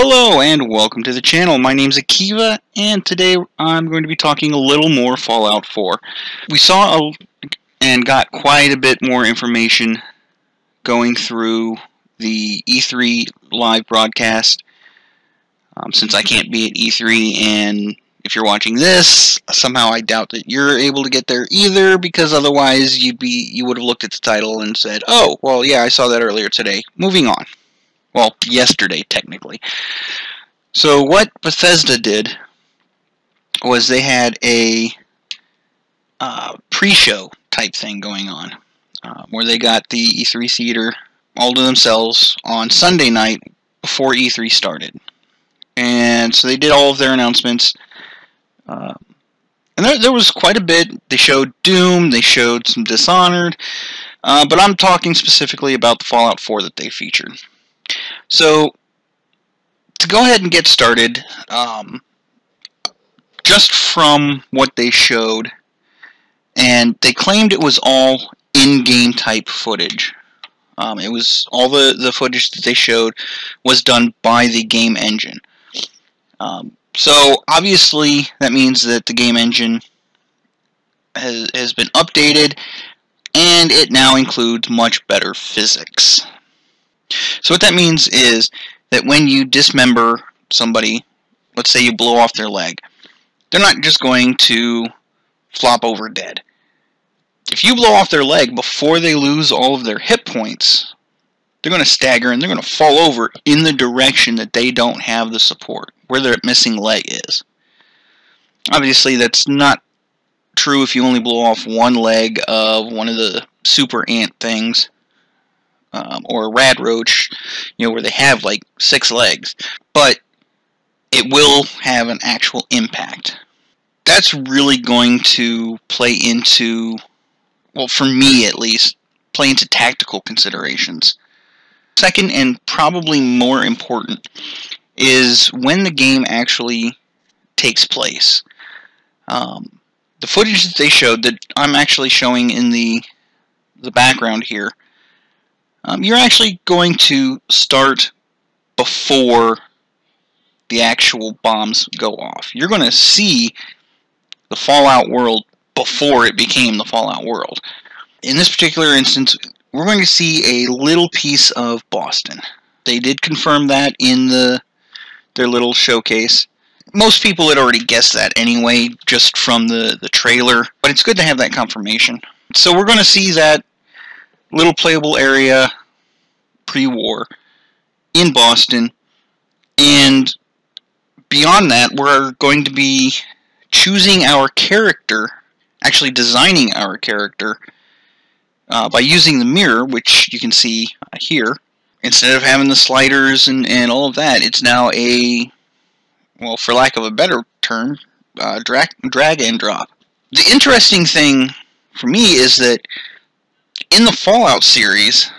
Hello and welcome to the channel. My name's Akiva, and today I'm going to be talking a little more Fallout 4. We saw and got quite a bit more information going through the E3 live broadcast. Since I can't be at E3, and if you're watching this, somehow I doubt that you're able to get there either, because otherwise you would have looked at the title and said, "Oh, well, yeah, I saw that earlier today." Moving on. Well, yesterday, technically. So what Bethesda did was they had a pre-show type thing going on, where they got the E3 theater all to themselves on Sunday night before E3 started. And so they did all of their announcements. And there was quite a bit. They showed Doom, they showed some Dishonored, but I'm talking specifically about the Fallout 4 that they featured. So, to go ahead and get started, just from what they showed, and they claimed it was all in-game type footage. It was all the footage that they showed was done by the game engine. So, obviously, that means that the game engine has been updated, and it now includes much better physics. So what that means is that when you dismember somebody, let's say you blow off their leg, they're not just going to flop over dead. If you blow off their leg before they lose all of their hit points, they're going to stagger and they're going to fall over in the direction that they don't have the support, where their missing leg is. Obviously, that's not true if you only blow off one leg of one of the super ant things. Or a rad roach, where they have like 6 legs, but it will have an actual impact. That's really going to play into, well, for me at least, play into tactical considerations. Second, and probably more important, is when the game actually takes place. The footage that they showed, that I'm actually showing in the background here, you're actually going to start before the actual bombs go off. You're going to see the Fallout world before it became the Fallout world. In this particular instance, we're going to see a little piece of Boston. They did confirm that in their little showcase. Most people had already guessed that anyway, just from the trailer, but it's good to have that confirmation. So we're going to see that little playable area pre-war in Boston, and beyond that we're going to be choosing our character, actually designing our character by using the mirror, which you can see here. Instead of having the sliders and all of that, it's now a, well, for lack of a better term, drag and drop. The interesting thing for me is that in the Fallout series,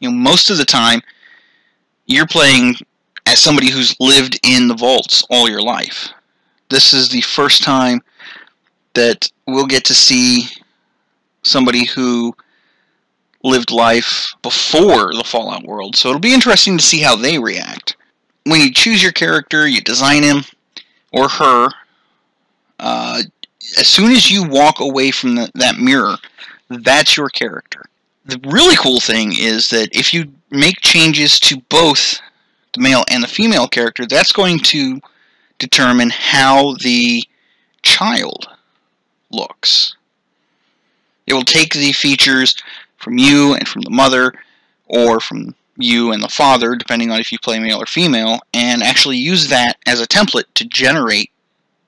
most of the time, you're playing as somebody who's lived in the vaults all your life. This is the first time that we'll get to see somebody who lived life before the Fallout world, so it'll be interesting to see how they react. When you choose your character, you design him or her, as soon as you walk away from that mirror, that's your character. The really cool thing is that if you make changes to both the male and the female character, that's going to determine how the child looks. It will take the features from you and from the mother, or from you and the father, depending on if you play male or female, and actually use that as a template to generate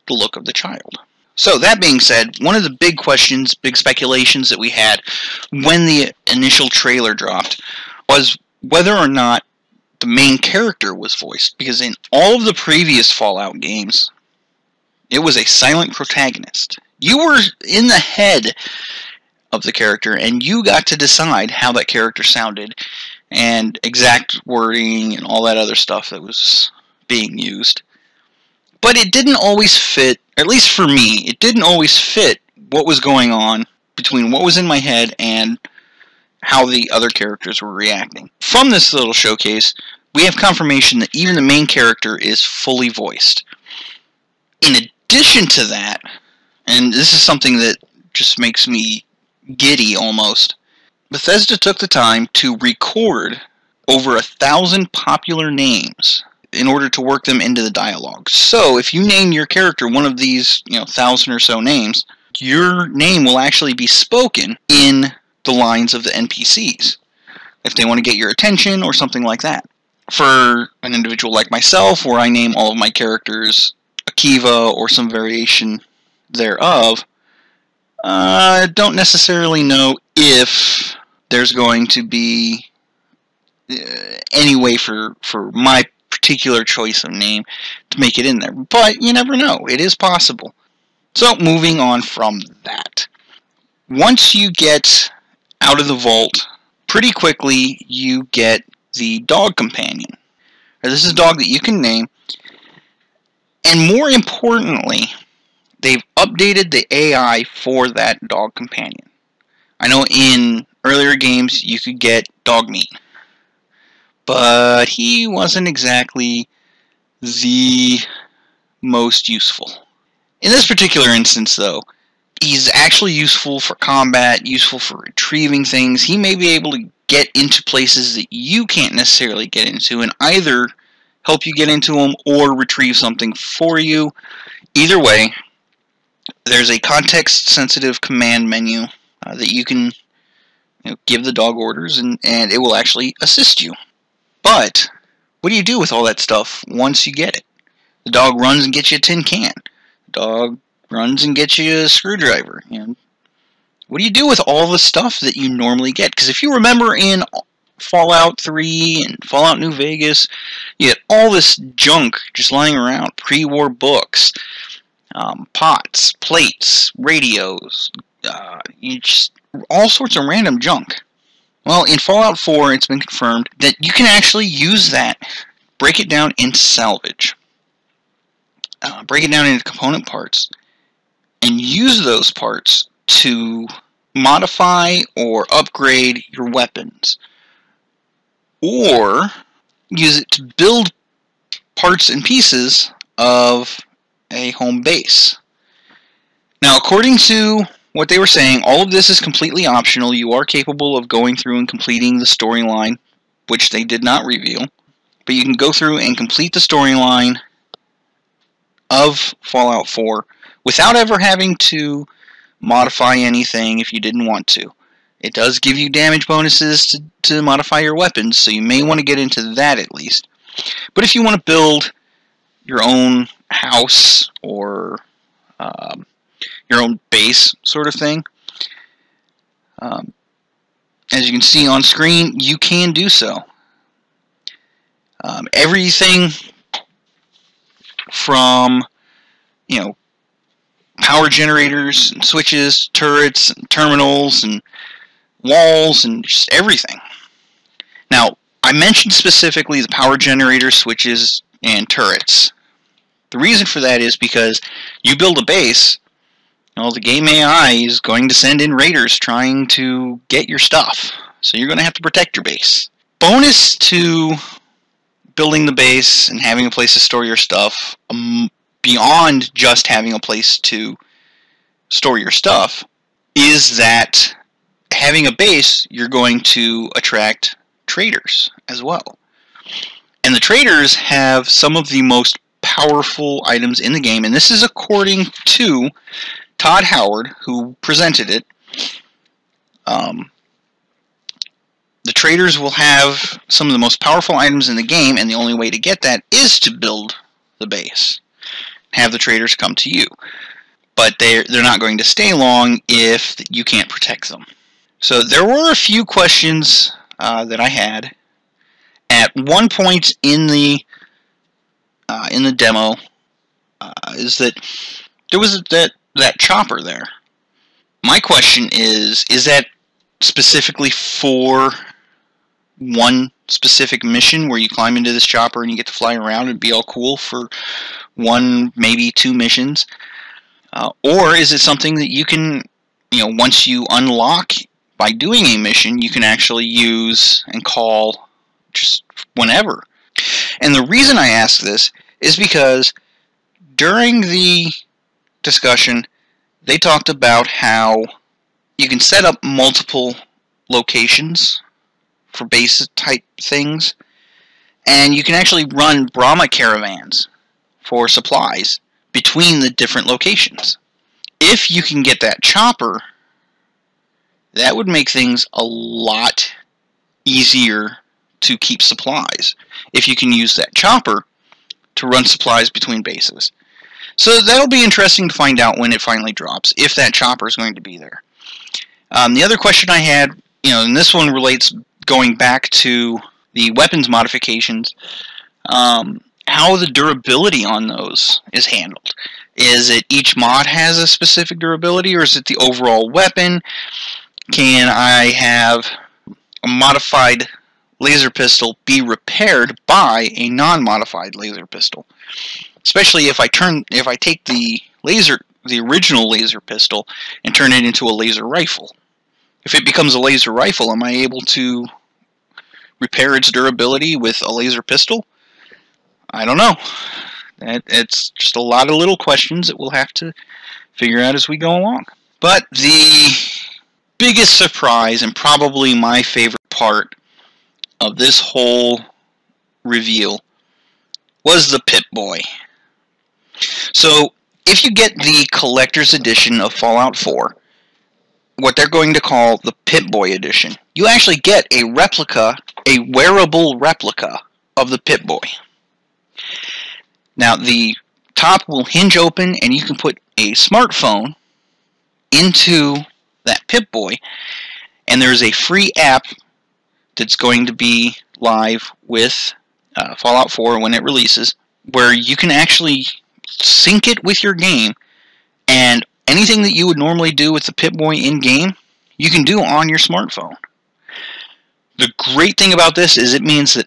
the look of the child. So, that being said, one of the big questions, big speculations that we had when the initial trailer dropped was whether or not the main character was voiced. Because in all of the previous Fallout games, it was a silent protagonist. You were in the head of the character, and you got to decide how that character sounded, and exact wording, and all that other stuff that was being used. But it didn't always fit, at least for me, it didn't always fit what was going on between what was in my head and how the other characters were reacting. From this little showcase, we have confirmation that even the main character is fully voiced. In addition to that, and this is something that just makes me giddy almost, Bethesda took the time to record over 1,000 popular names in order to work them into the dialogue. So if you name your character one of these, 1,000 or so names, your name will actually be spoken in the lines of the NPCs if they want to get your attention or something like that. For an individual like myself, where I name all of my characters Akiva or some variation thereof, I don't necessarily know if there's going to be any way for my particular choice of name to make it in there. But you never know. It is possible. So moving on from that. Once you get out of the vault, pretty quickly you get the dog companion. This is a dog that you can name. And more importantly, they've updated the AI for that dog companion. I know in earlier games you could get dog meat, but he wasn't exactly the most useful. In this particular instance, though, he's actually useful for combat, useful for retrieving things. He may be able to get into places that you can't necessarily get into, and either help you get into them or retrieve something for you. Either way, there's a context-sensitive command menu that you can give the dog orders, and it will actually assist you. But what do you do with all that stuff once you get it? The dog runs and gets you a tin can. The dog runs and gets you a screwdriver. What do you do with all the stuff that you normally get? Because if you remember in Fallout 3 and Fallout New Vegas, you had all this junk just lying around. Pre-war books, pots, plates, radios, all sorts of random junk. Well, in Fallout 4, it's been confirmed that you can actually use that, break it down into salvage, break it down into component parts, and use those parts to modify or upgrade your weapons, or use it to build parts and pieces of a home base. Now, according to what they were saying, all of this is completely optional. You are capable of going through and completing the storyline, which they did not reveal, but you can go through and complete the storyline of Fallout 4 without ever having to modify anything if you didn't want to. It does give you damage bonuses to modify your weapons, so you may want to get into that at least. But if you want to build your own house or your own base sort of thing, as you can see on screen, you can do so. Everything from, power generators and switches, turrets and terminals and walls and just everything. Now, I mentioned specifically the power generators, switches, and turrets. The reason for that is because you build a base, the game AI is going to send in raiders trying to get your stuff. So you're going to have to protect your base. Bonus to building the base and having a place to store your stuff, beyond just having a place to store your stuff, is that having a base, you're going to attract traders as well. And the traders have some of the most powerful items in the game, and this is according to Todd Howard, who presented it. The traders will have some of the most powerful items in the game, and the only way to get that is to build the base. Have the traders come to you. But they're not going to stay long if you can't protect them. So there were a few questions that I had. At one point in the demo, is that there was that chopper there. My question is that specifically for one specific mission where you climb into this chopper and you get to fly around and be all cool for one, maybe two missions? Or is it something that you can, once you unlock by doing a mission, you can actually use and call just whenever? And the reason I ask this is because during the discussion, they talked about how you can set up multiple locations for base type things, and you can actually run Brahma caravans for supplies between the different locations. If you can get that chopper, that would make things a lot easier to keep supplies, if you can use that chopper to run supplies between bases. So that'll be interesting to find out when it finally drops, if that chopper is going to be there. The other question I had, and this one relates going back to the weapons modifications, how the durability on those is handled. Is it each mod has a specific durability, or is it the overall weapon? Can I have a modified laser pistol be repaired by a non-modified laser pistol? Especially if I take the original laser pistol and turn it into a laser rifle. If it becomes a laser rifle, am I able to repair its durability with a laser pistol? I don't know. It's just a lot of little questions that we'll have to figure out as we go along. But the biggest surprise, and probably my favorite part of this whole reveal, was the Pip-Boy. So, if you get the collector's edition of Fallout 4, what they're going to call the Pip-Boy edition, you actually get a replica, a wearable replica of the Pip-Boy. Now, the top will hinge open, and you can put a smartphone into that Pip-Boy, and there's a free app that's going to be live with Fallout 4 when it releases, where you can actually sync it with your game, and anything that you would normally do with the Pip-Boy in-game, you can do on your smartphone. The great thing about this is it means that,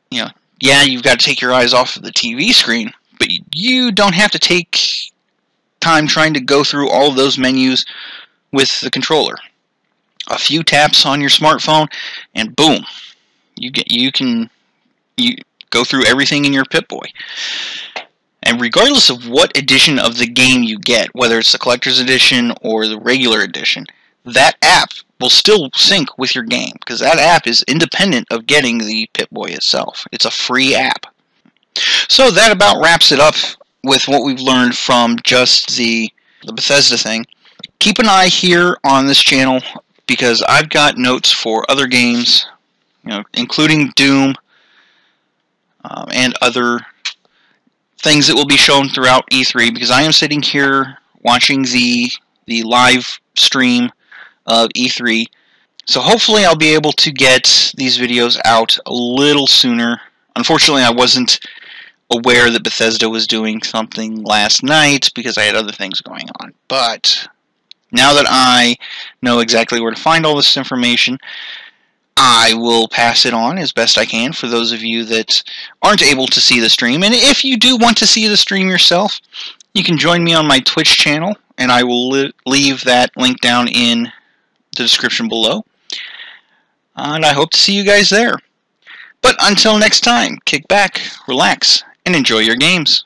yeah, you've got to take your eyes off of the TV screen, but you don't have to take time trying to go through all of those menus with the controller. A few taps on your smartphone, and boom, you go through everything in your Pip-Boy. And regardless of what edition of the game you get, whether it's the collector's edition or the regular edition, that app will still sync with your game, because that app is independent of getting the Pip-Boy itself. It's a free app. So that about wraps it up with what we've learned from just the Bethesda thing. Keep an eye here on this channel, because I've got notes for other games, including Doom and other things that will be shown throughout E3, because I am sitting here watching the live stream of E3. So hopefully I'll be able to get these videos out a little sooner. Unfortunately, I wasn't aware that Bethesda was doing something last night because I had other things going on. But now that I know exactly where to find all this information, I will pass it on as best I can for those of you that aren't able to see the stream. And if you do want to see the stream yourself, you can join me on my Twitch channel, and I will leave that link down in the description below. And I hope to see you guys there. But until next time, kick back, relax, and enjoy your games.